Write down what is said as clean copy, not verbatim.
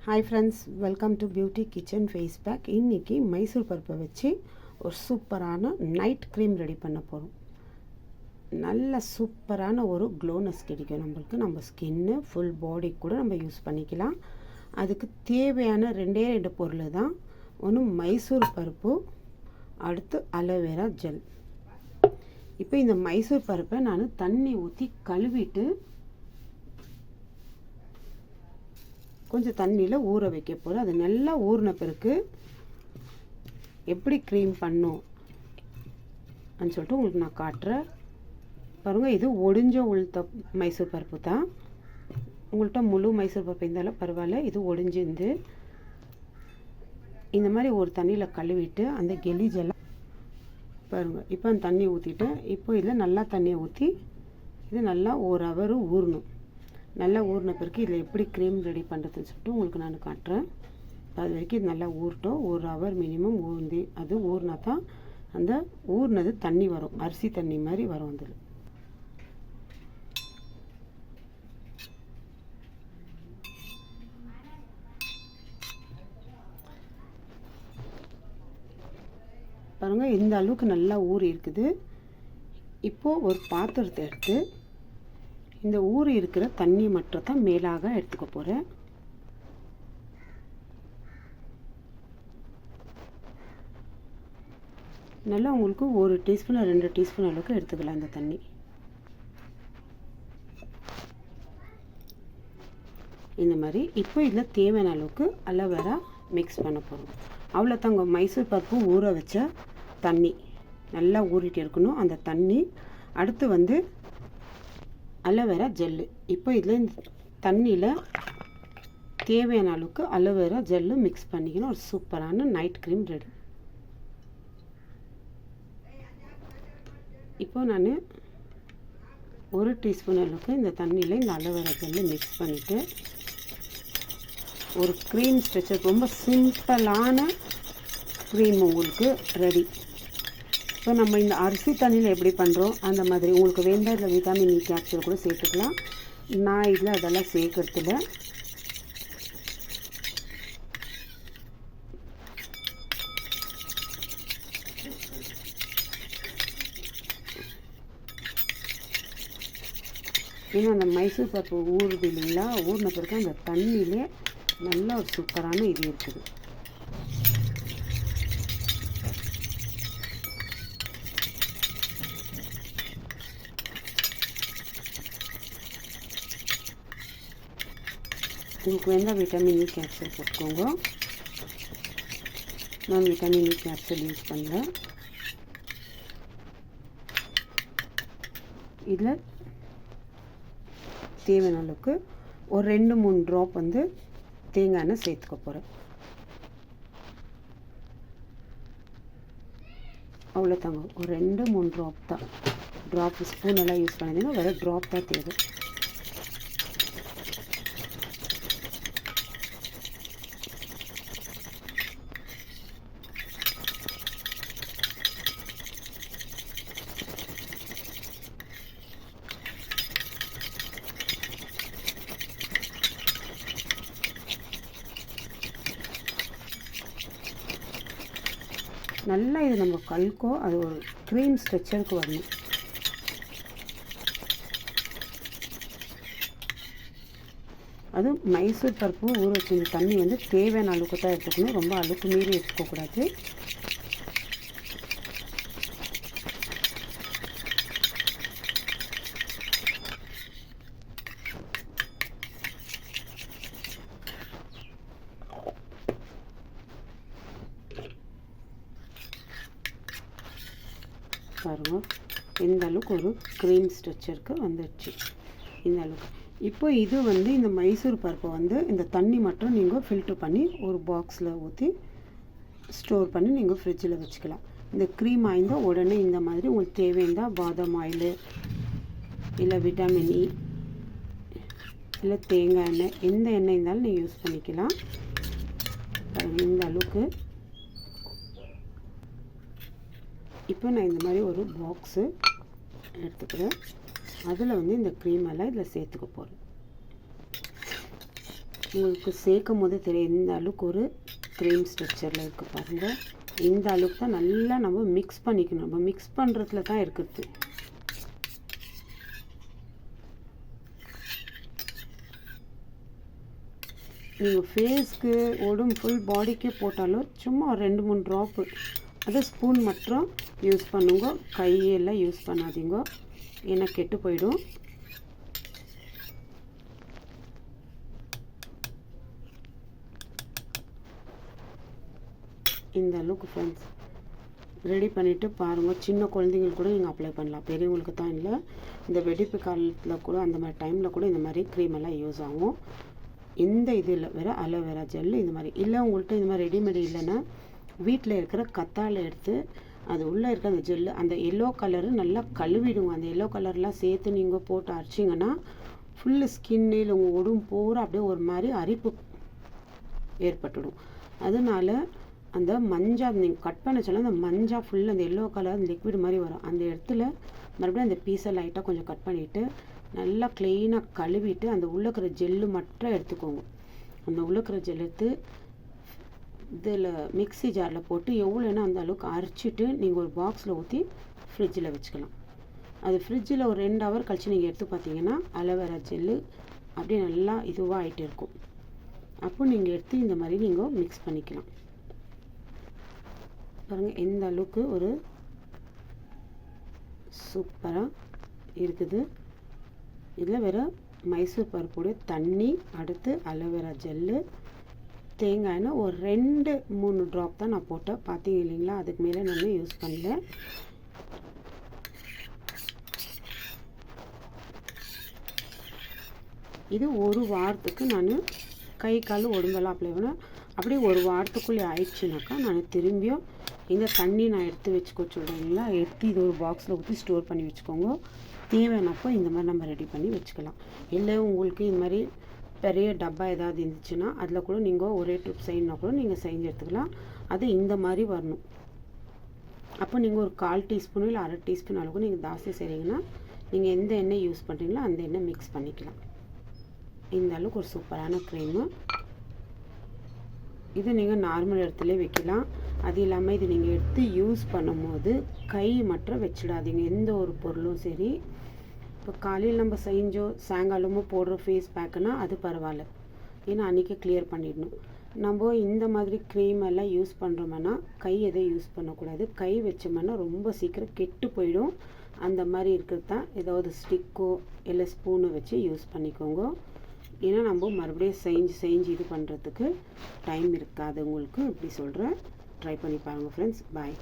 Hi friends, welcome to beauty kitchen face pack. இன்றைக்கி மைசூர் பருப்பை வச்சு ஒரு சூப்பரான நைட் க்ரீம் ரெடி பண்ண போகிறோம். நல்ல சூப்பரான ஒரு க்ளோனஸ் கிடைக்கும் நம்மளுக்கு. நம்ம ஸ்கின்னு ஃபுல் பாடி கூட நம்ம யூஸ் பண்ணிக்கலாம். அதுக்கு தேவையான ரெண்டு பொருள் தான். ஒன்று மைசூர் பருப்பு, அடுத்து அலோவேரா ஜெல். இப்போ இந்த மைசூர் பருப்பை நான் தண்ணி ஊற்றி கழுவிட்டு கொஞ்சம் தண்ணியில் ஊற வைக்க போகிறேன். அது நல்லா ஊறின பிறகு எப்படி க்ரீம் பண்ணும் அப்படின்னு சொல்லிட்டு உங்களுக்கு நான் காட்டுறேன். பாருங்கள், இது ஒடிஞ்ச உளுத்த மைசூர் பருப்பு தான். உங்கள்கிட்ட முழு மைசூர் பருப்பு இருந்தாலும் பரவாயில்ல. இது ஒடிஞ்சிருந்து இந்த மாதிரி ஒரு தண்ணியில் கழுவிட்டு அந்த கெலிஜெல்லாம் பாருங்கள். இப்போ அந்த தண்ணி ஊற்றிட்டு இப்போ இதில் நல்லா தண்ணியை ஊற்றி இது நல்லா ஒரு ஹவர் ஊறணும். நல்லா ஊறின பிறகு இதில் எப்படி க்ரீம் ரெடி பண்ணுறதுன்னு சொல்லிட்டு உங்களுக்கு நான் காட்டுறேன். அது வரைக்கும் இது நல்லா ஊறட்டும். ஒரு ஹவர் மினிமம் ஊந்தி அது ஊறினா தான் அந்த ஊறினது தண்ணி வரும், அரிசி தண்ணி மாதிரி வரும். அதில் பாருங்கள், இந்த அளவுக்கு நல்லா ஊறி இருக்குது. இப்போது ஒரு பாத்திரத்தை எடுத்து இந்த ஊறி இருக்கிற தண்ணி மட்டும் தான் மேலாக எடுத்துக்க போகிறேன். நல்லா உங்களுக்கு 1 டீஸ்பூன் 2 டீஸ்பூன் அளவுக்கு எடுத்துக்கலாம் இந்த தண்ணி. இந்த மாதிரி இப்போ இதில் தேவையான அளவுக்கு அலோவேரா மிக்ஸ் பண்ண போகிறோம். அவ்வளோதாங்க. மைசூர் பருப்பு ஊற வச்ச தண்ணி நல்லா ஊறிட்டு இருக்கணும் அந்த தண்ணி. அடுத்து அலோவேரா ஜெல்லு. இப்போ இதில் இந்த தண்ணியில் தேவையான அளவுக்கு அலோவேரா ஜெல்லு மிக்ஸ் பண்ணிக்கணும். ஒரு சூப்பரான நைட் க்ரீம் ரெடி. இப்போ நான் 1 டீஸ்பூன் அளவுக்கு இந்த தண்ணியில் இந்த அலோவேரா ஜெல்லு மிக்ஸ் பண்ணிவிட்டு ஒரு க்ரீம் ஸ்ட்ரெச்சர், ரொம்ப சிம்பிளான க்ரீம் உங்களுக்கு ரெடி. இப்போ நம்ம இந்த அரிசி தண்ணியில் எப்படி பண்ணுறோம் அந்த மாதிரி உங்களுக்கு வேண்டாம். இதில் விட்டாமின் இ கேப்சூல் கூட சேர்த்துக்கலாம். நான் இதில் அதெல்லாம் சேர்க்கறதில்ல. ஏன்னா அந்த மைசூர் பருப்பு ஊறுது இல்லைங்களா, ஊறின பிறகு அந்த தண்ணியிலே நல்ல ஒரு சூப்பரான இது இருக்குது. உங்களுக்கு வேண்டாம் விட்டமின் இ கேப்சூல் போட்டுக்கோங்க. நான் விட்டமின் இ கேப்சூல் யூஸ் பண்ணல. இதில் தேவையான அளவுக்கு ஒரு 2-3 ட்ராப் தேங்காய் எண்ணெய் சேர்த்துக்க போகிறேன். அவ்வளோதாங்க. ஒரு 2-3 ட்ராப் தான். ட்ராப் ஸ்பூன் எல்லாம் யூஸ் பண்ணிங்கன்னா வேறு ட்ராப் தான் தேவை. நல்லா இது நம்ம கல்கோ அது ஒரு க்ரீம் ஸ்ட்ரெச்சருக்கு வரணும். அது மைசூர் பருப்பு ஊற வச்சு தண்ணி தேவையான அளவுக்கு தான் எடுத்துக்கணும். ரொம்ப அளவுக்கு மீறி எடுத்துக்கக்கூடாது. பாருங்கள், இந்த அளவுக்கு ஒரு க்ரீம் ஸ்ட்ரெச்சருக்கு வந்துடுச்சு. இந்த அளவுக்கு. இப்போ இது இந்த மைசூர் பருப்பை இந்த தண்ணி மட்டும் நீங்கள் ஃபில்ட்ரு பண்ணி ஒரு பாக்ஸில் ஊற்றி ஸ்டோர் பண்ணி நீங்கள் ஃப்ரிட்ஜில் வச்சுக்கலாம். இந்த க்ரீம் ஆயிருந்தால் உடனே இந்த மாதிரி உங்களுக்கு தேவையிருந்தால் பாதாம் ஆயில் இல்லை விட்டமின் இ இல்லை தேங்காய் எண்ணெய், எந்த எண்ணெய் இருந்தாலும் நீங்கள் யூஸ் பண்ணிக்கலாம். இந்த அளவுக்கு. இப்போ நான் இந்த மாதிரி ஒரு பாக்ஸு எடுத்துக்கிறேன். அதில் இந்த க்ரீம் எல்லாம் இதில் சேர்த்துக்க போகிறேன். உங்களுக்கு சேர்க்கும் போது தெரியும் இந்த அளவுக்கு ஒரு க்ரீம் ஸ்ட்ரக்சரில் இருக்குது பாருங்கள். இந்த அளவுக்கு தான் நல்லா நம்ம மிக்ஸ் பண்ணிக்கணும். நம்ம மிக்ஸ் பண்ணுறதுல தான் இருக்குது. நீங்கள் ஃபேஸ்க்கு உடம்பு ஃபுல் பாடிக்கே போட்டாலும் சும்மா ஒரு 2-3 ட்ராப்பு அதை ஸ்பூன் மட்டும் யூஸ் பண்ணுங்க. கையெல்லாம் யூஸ் பண்ணாதீங்க, ஏன்னா கெட்டு போயிடும். இந்த அளவுக்கு ஃப்ரெண்ட்ஸ் ரெடி பண்ணிவிட்டு பாருங்கள். சின்ன குழந்தைங்களுக்கு கூட நீங்கள் அப்ளை பண்ணலாம், பெரியவங்களுக்கு தான் இல்லை. இந்த வெடிப்பு காலத்தில் கூட அந்த மாதிரி டைமில் கூட இந்த மாதிரி க்ரீம் எல்லாம் யூஸ் ஆகும். இந்த இது இல்லை, வேறு அலோவேரா ஜெல் இந்த மாதிரி இல்லை. உங்கள்கிட்ட இந்த மாதிரி ரெடிமேட் இல்லைன்னா வீட்டில் இருக்கிற கத்தாழை எடுத்து அது உள்ளே இருக்க அந்த ஜெல்லு, அந்த எல்லோ கலரு நல்லா கழுவிடுங்க. அந்த எல்லோ கலர்லாம் சேர்த்து நீங்கள் போட்டு அரைச்சிங்கன்னா ஃபுல்லு ஸ்கின்னு இல்லை உங்கள் உடம்பு பூரா அப்படியே ஒரு மாதிரி அரிப்பு ஏற்பட்டுடும். அதனால அந்த மஞ்சள் நீங்கள் கட் பண்ண சொல்ல அந்த மஞ்சள் ஃபுல்லாக அந்த எல்லோ கலர் அந்த லிக்விட் மாதிரி வரும். அந்த இடத்துல மறுபடியும் அந்த பீஸை லைட்டாக கொஞ்சம் கட் பண்ணிவிட்டு நல்லா க்ளீனாக கழுவிட்டு அந்த உள்ளக்கிற ஜெல்லு மட்டும் எடுத்துக்கோங்க. அந்த உள்ளக்கிற ஜெல் எடுத்து இதில் மிக்ஸி ஜாரில் போட்டு எவ்வளோன்னா அந்த அளவுக்கு அரைச்சிட்டு நீங்கள் ஒரு பாக்ஸில் ஊற்றி ஃப்ரிட்ஜில் வச்சுக்கலாம். அது ஃப்ரிட்ஜில் ஒரு 2 ஹவர் கழித்து நீங்கள் எடுத்து பார்த்தீங்கன்னா அலோவேரா ஜெல்லு அப்படியே நல்லா இதுவாக ஆகிட்டு இருக்கும். அப்போ நீங்கள் எடுத்து இந்த மாதிரி நீங்கள் மிக்ஸ் பண்ணிக்கலாம். பாருங்கள் எந்த அளவுக்கு ஒரு சூப்பராக இருக்குது. இதில் வேறு மைசூர் பருப்புடைய தண்ணி, அடுத்து அலோவேரா ஜெல்லு, தேங்காய் எண்ணெய் ஒரு 2-3 ட்ராப் தான் நான் போட்டேன். பார்த்தீங்க இல்லைங்களா, அதுக்கு மேலே நான் யூஸ் பண்ணல. இது ஒரு வாரத்துக்கு நான் கை கால் உடம்பெல்லாம் அப்ளை பண்ணேன். அப்படியே ஒரு வாரத்துக்குள்ளே ஆயிடுச்சுனாக்கா நான் திரும்பியும் இந்த தண்ணி நான் எடுத்து வச்சுக்கோ சொல்கிறீங்களா, எடுத்து இது ஒரு பாக்ஸில் ஊற்றி ஸ்டோர் பண்ணி வச்சுக்கோங்க. தேவையானப்போ இந்த மாதிரி நம்ம ரெடி பண்ணி வச்சுக்கலாம். இல்லை உங்களுக்கு இந்த மாதிரி பெரிய டப்பா ஏதாவது இருந்துச்சுன்னா அதில் கூட நீங்கள் ஒரே ட்ரிப் செய்யணுன்னா கூட நீங்கள் செஞ்சு எடுத்துக்கலாம். அது இந்த மாதிரி வரணும். அப்போ நீங்கள் ஒரு 1/4 டீஸ்பூன் இல்லை 1/2 டீஸ்பூன் அளவுக்கு நீங்கள் தாசி செய்கிறீங்கன்னா நீங்கள் எந்த எண்ணெய் யூஸ் பண்ணுறீங்களோ அந்த எண்ணெய் மிக்ஸ் பண்ணிக்கலாம். இந்த அளவுக்கு ஒரு சூப்பரான க்ரீமு. இது நீங்கள் நார்மல் இடத்துல வைக்கலாம். அது இல்லாமல் இது நீங்கள் எடுத்து யூஸ் பண்ணும்போது கை மட்டும் வச்சிடாதீங்க. எந்த ஒரு பொருளும் சரி, இப்போ காலையில் நம்ம செஞ்சோம் சாயங்காலமும் போடுற ஃபேஸ் பேக்குன்னா அது பரவாயில்ல, ஏன்னா அன்றைக்கி கிளியர் பண்ணிடணும். நம்ம இந்த மாதிரி க்ரீம் எல்லாம் யூஸ் பண்ணுறோம்னா கை எதையும் யூஸ் பண்ணக்கூடாது. கை வச்சோம்னா ரொம்ப சீக்கிரம் கெட்டு போயிடும். அந்த மாதிரி இருக்கிறது தான் ஏதாவது ஸ்டிக்கோ இல்லை ஸ்பூனோ வச்சு யூஸ் பண்ணிக்கோங்க. ஏன்னா நம்ம மறுபடியும் செஞ்சு இது பண்ணுறதுக்கு டைம் இருக்காது உங்களுக்கு. இப்படி சொல்கிறேன். ட்ரை பண்ணி பாருங்கள் ஃப்ரெண்ட்ஸ். பாய்.